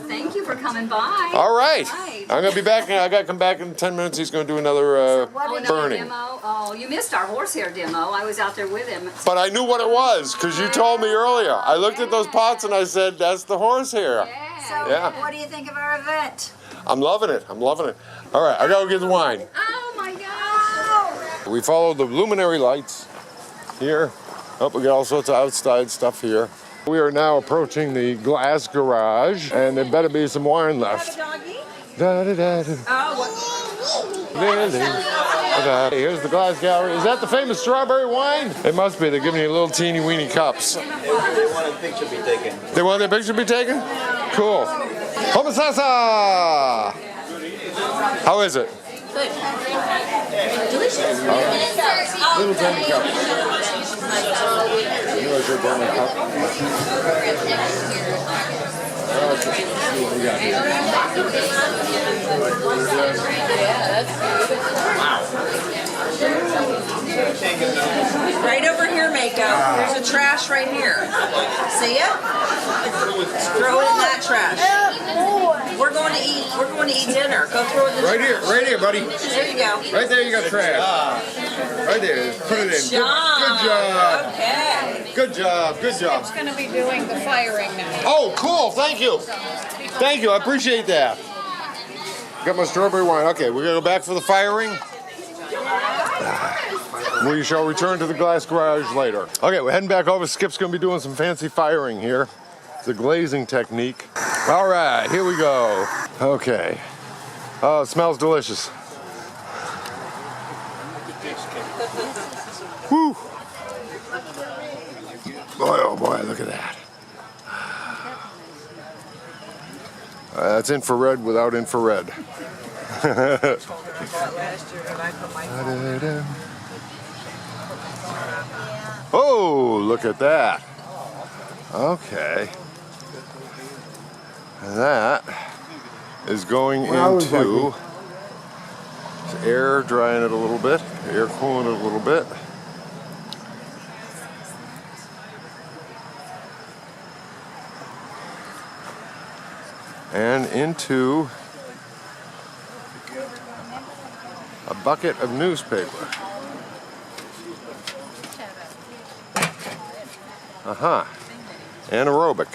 thank you for coming by. All right. I'm going to be back. I got to come back in 10 minutes. He's going to do another burning. Demo? Oh, you missed our horsehair demo. I was out there with him. But I knew what it was because you told me earlier. I looked at those pots and I said, that's the horsehair. So, what do you think of our event? I'm loving it. I'm loving it. All right, I got to go get the wine. Oh, my God. We followed the Luminary lights here. Oh, we got all sorts of outside stuff here. We are now approaching the glass garage, and there better be some wine left. Da, da, da, da. Hey, here's the glass gallery. Is that the famous strawberry wine? It must be. They're giving you little teeny weeny cups. They want a picture to be taken. They want their picture to be taken? Cool. Homosassa! How is it? Good. Delicious. Little tiny cups. You like your tiny cup? Right over here, Mako. There's a trash right here. See it? Throw it in that trash. We're going to eat. We're going to eat dinner. Go throw it in the Right trash. here, buddy. There you go. Right there, you got trash. Right there, put it in. Good job. Okay. Good job. Good job. It's going to be doing the firing now. Oh, cool. Thank you. Thank you. I appreciate that. Got my strawberry wine. Okay, we're going to go back for the firing. We shall return to the glass garage later. Okay, we're heading back over. Skip's going to be doing some fancy firing here. It's a glazing technique. All right, here we go. Okay. Oh, it smells delicious. Woo! Boy, oh boy, look at that. That's infrared without infrared. Oh, look at that. Okay. That is going into air drying it a little bit, air cooling it a little bit. And into a bucket of newspaper. Anaerobic.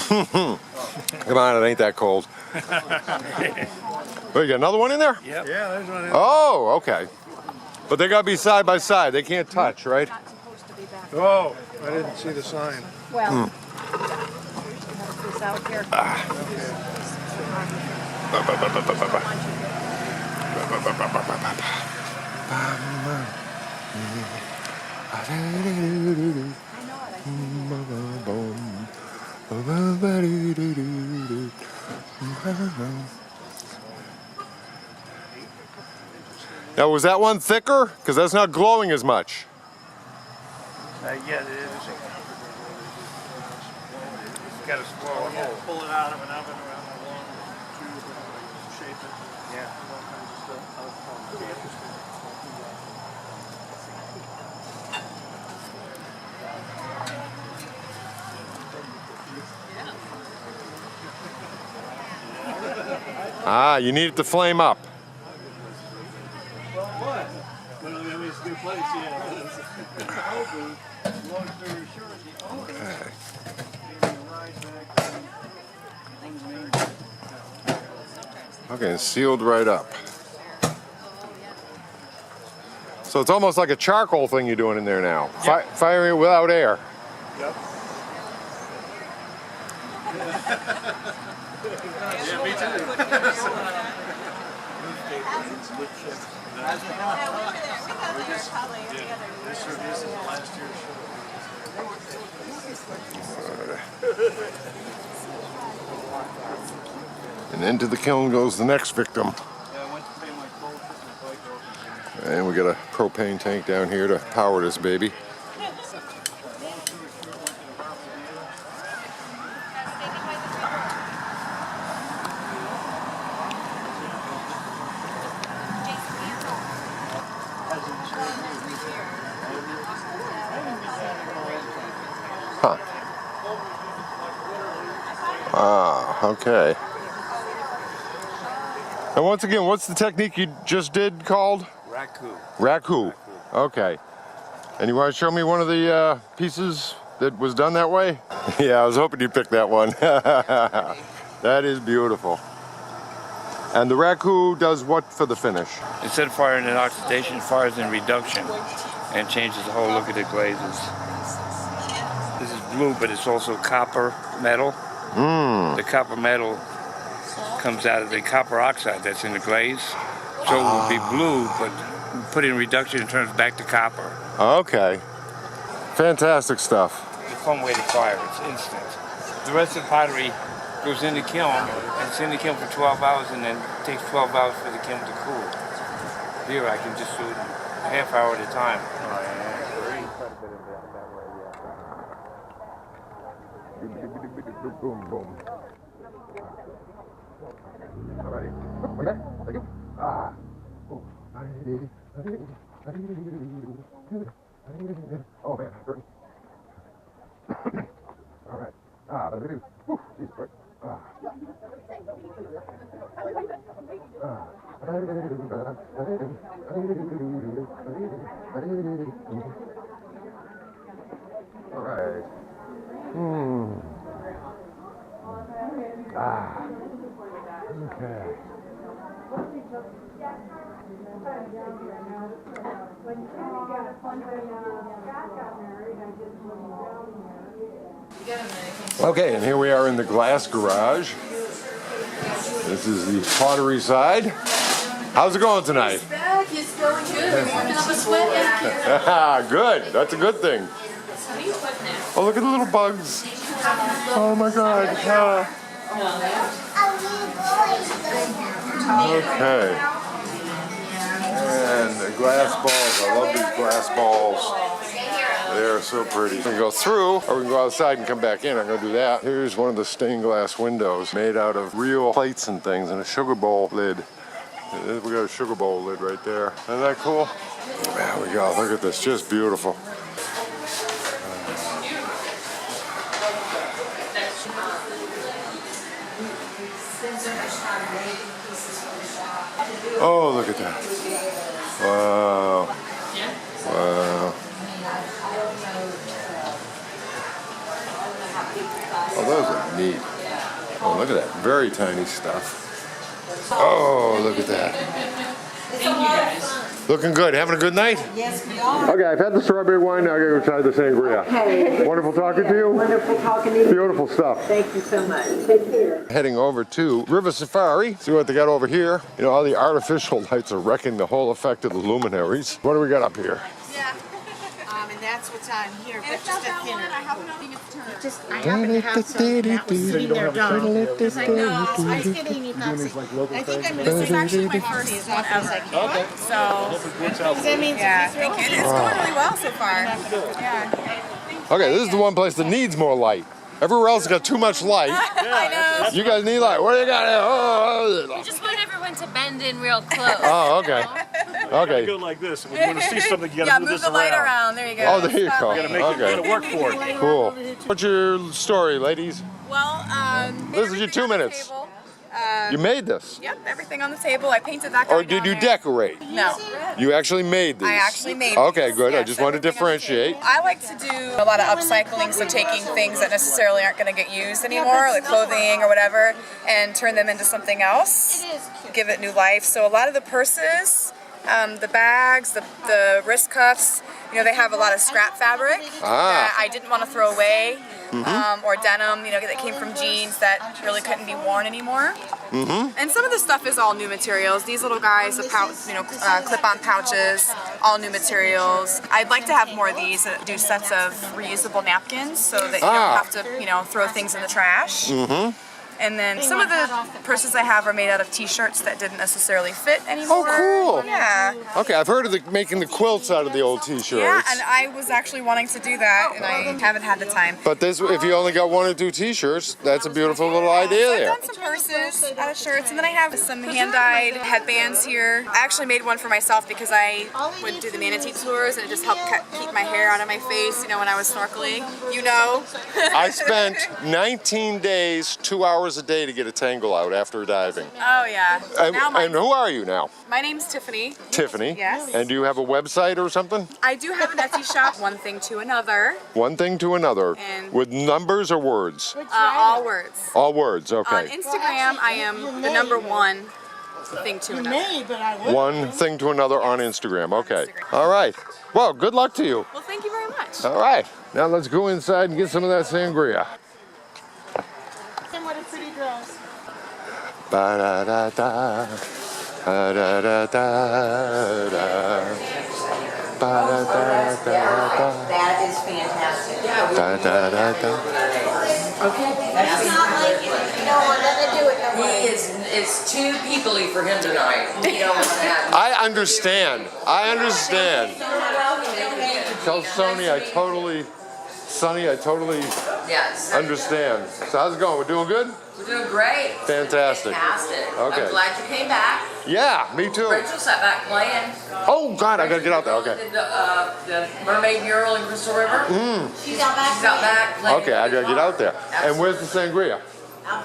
Come on, it ain't that cold. Oh, you got another one in there? Yep. Yeah, there's one in there. Oh, okay. But they gotta be side by side. They can't touch, right? Oh, I didn't see the sign. Well, this out here. Now, was that one thicker? Because that's not glowing as much. Yeah, it is. Got a small hole. Pull it out of an oven around the long tube and shape it. Yeah. All kinds of stuff. Ah, you need it to flame up. Well, what? But I mean, it's a good place, yeah. Long story short, Okay, it's sealed right up. So it's almost like a charcoal thing you're doing in there now. Yep. Firing it without air. Yep. Yeah, me too. This is last year's show. And into the kiln goes the next victim. Yeah, I went to pay my cold for my bike. And we got a propane tank down here to power this baby. Huh. Ah, okay. And once again, what's the technique you just did called? Raku. Raku. Okay. And you want to show me one of the pieces that was done that way? Yeah, I was hoping you'd pick that one. That is beautiful. And the raku does what for the finish? Instead of firing in oxidation, it fires in reduction and changes the whole look of the glazes. This is blue, but it's also copper metal. The copper metal comes out of the copper oxide that's in the glaze. So it would be blue, but put in reduction, it turns back to copper. Okay. Fantastic stuff. It's a fun way to fire, it's instant. The rest of the pottery goes in the kiln, and it's in the kiln for 12 hours, and then it takes 12 hours for the kiln to cool. Here I can just do it a half hour at a time. Boom, boom. All right. Okay. Thank you. Ah. Oh, oh man, hurting. All right. Ah, that's it. Jesus Christ. Ah. All right. Ah. Okay. Okay, and here we are in the glass garage. This is the pottery side. How's it going tonight? It's going good. We're working up a sweat. Good. That's a good thing. Oh, look at the little bugs. Oh my God. Okay. And the glass balls. I love these glass balls. They are so pretty. We can go through, or we can go outside and come back in. I'm going to do that. Here's one of the stained glass windows made out of real plates and things, and a sugar bowl lid. We got a sugar bowl lid right there. Isn't that cool? There we go. Look at this. Just beautiful. Oh, look at that. Wow. Wow. Oh, those are neat. Oh, look at that. Very tiny stuff. Oh, look at that. Thank you guys. Looking good. Having a good night? Yes, we are. Okay, I've had the strawberry wine. Now I gotta go try the sangria. Okay. Wonderful talking to you. Wonderful talking to you. Beautiful stuff. Thank you so much. Take care. Heading over to River Safari. See what they got over here. You know, all the artificial lights are wrecking the whole effect of the luminaries. What do we got up here? Yeah. And that's what's on here, but just a thinner. I happen to have some that was sitting there done. Because I know, I was getting any Pepsi. I think this is actually my first one as a kid. So, that means it's going really well so far. Yeah. Okay, this is the one place that needs more light. Everywhere else has got too much light. I know. You guys need light. What do you got here? Oh, We just want everyone to bend in real close. oh, okay. Okay. Go like this. If we want to see something, you Yeah, gotta move move the this light around. around. There you go. Oh, there you go. You gotta make it, you gotta work for it. Cool. What's your story, ladies? Well, This is your 2 minutes. You made this? Yep, everything on the table. I painted that guy Or did you decorate? No. You actually made these? I actually made Okay, these, good. I yes, just wanted to everything on the differentiate. table. I like to do a lot of upcycling, so taking things that necessarily aren't going to get used anymore, like clothing or whatever, and turn them into something else. It is cute. Give it new life. So a lot of the purses, the bags, the wrist cuffs, you know, they have a lot of scrap fabric that I didn't want to throw away, or denim, you know, that came from jeans that really couldn't be worn anymore. And some of the stuff is all new materials. These little guys, the pouch, you know, clip-on pouches, all new materials. I'd like to have more of these that do sets of reusable napkins so that you don't have to, you know, throw things in the trash. And then some of the purses I have are made out of t-shirts that didn't necessarily fit anymore. Oh, cool. Yeah. Okay, I've heard of making the quilts out of the old t-shirts. Yeah, and I was actually wanting to do that, and I haven't had the time. But this, if you only got one or two t-shirts, that's a beautiful little idea So I've there. done some purses out of shirts, and then I have some hand-dyed headbands here. I actually made one for myself because I would do the manatee tours, and it just helped keep my hair out of my face, you know, when I was snorkeling. You know. I spent 19 days, 2 hours a day to get a tangle out after diving. Oh yeah. And who are you now? My name's Tiffany. Tiffany. Yes. And do you have a website or something? I do have an Etsy shop, One Thing to Another. One thing to another. And- With numbers or words? All words. All words, On okay. Instagram, I am the #1 thing to another. One thing to another on Instagram, okay. All right. Well, good luck to you. Well, thank you very much. All right. Now let's go inside and get some of that sangria. What a pretty dress. Ba-da-da-da. Ba-da-da-da-da. Ba-da-da-da-da. That is fantastic. Da-da-da-da. Okay. That's not like you don't want nothing to do with nobody. It's too peoply for him tonight. You don't want to have. I understand. Tell Sonny I totally Yes. understand. So how's it going? We're doing good? We're doing great. Fantastic. Fantastic. Okay. I'm glad you came back. Yeah, me too. Rachel sat back playing. Oh God, I gotta get out there. Okay. Did the mermaid mural in Crystal River. She's out back. She's out back playing. Okay, I gotta get out there. And where's the sangria?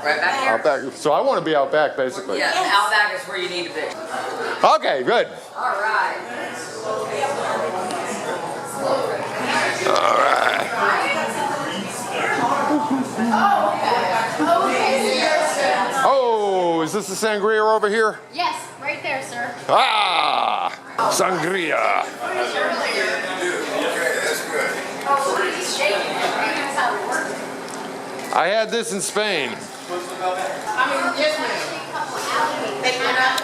Right back here. Out back. So I want to be out back, basically. Yeah, out back is where you need to be. Okay, good. All right. All right. Oh, is this the sangria over here? Yes, right there, sir. Ah, sangria. I had this in Spain.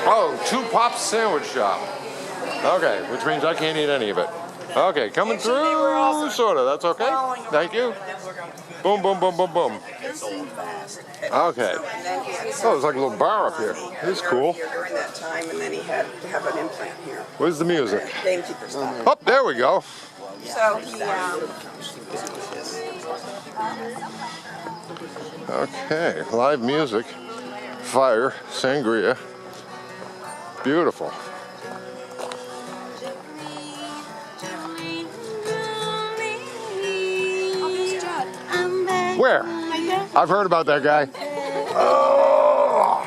Oh, 2 pops sandwich shop. Okay, which means I can't eat any of it. Okay, coming through, sort of. That's okay. Thank you. Boom, boom, boom, boom, boom. Okay. Oh, there's like a little bar up here. This is cool. During that time, and then he had to have an implant here. Where's the music? Gamekeeper stuff. Oh, there we go. So he, Okay, live music, fire, sangria. Beautiful. Where? I've heard about that guy. Oh.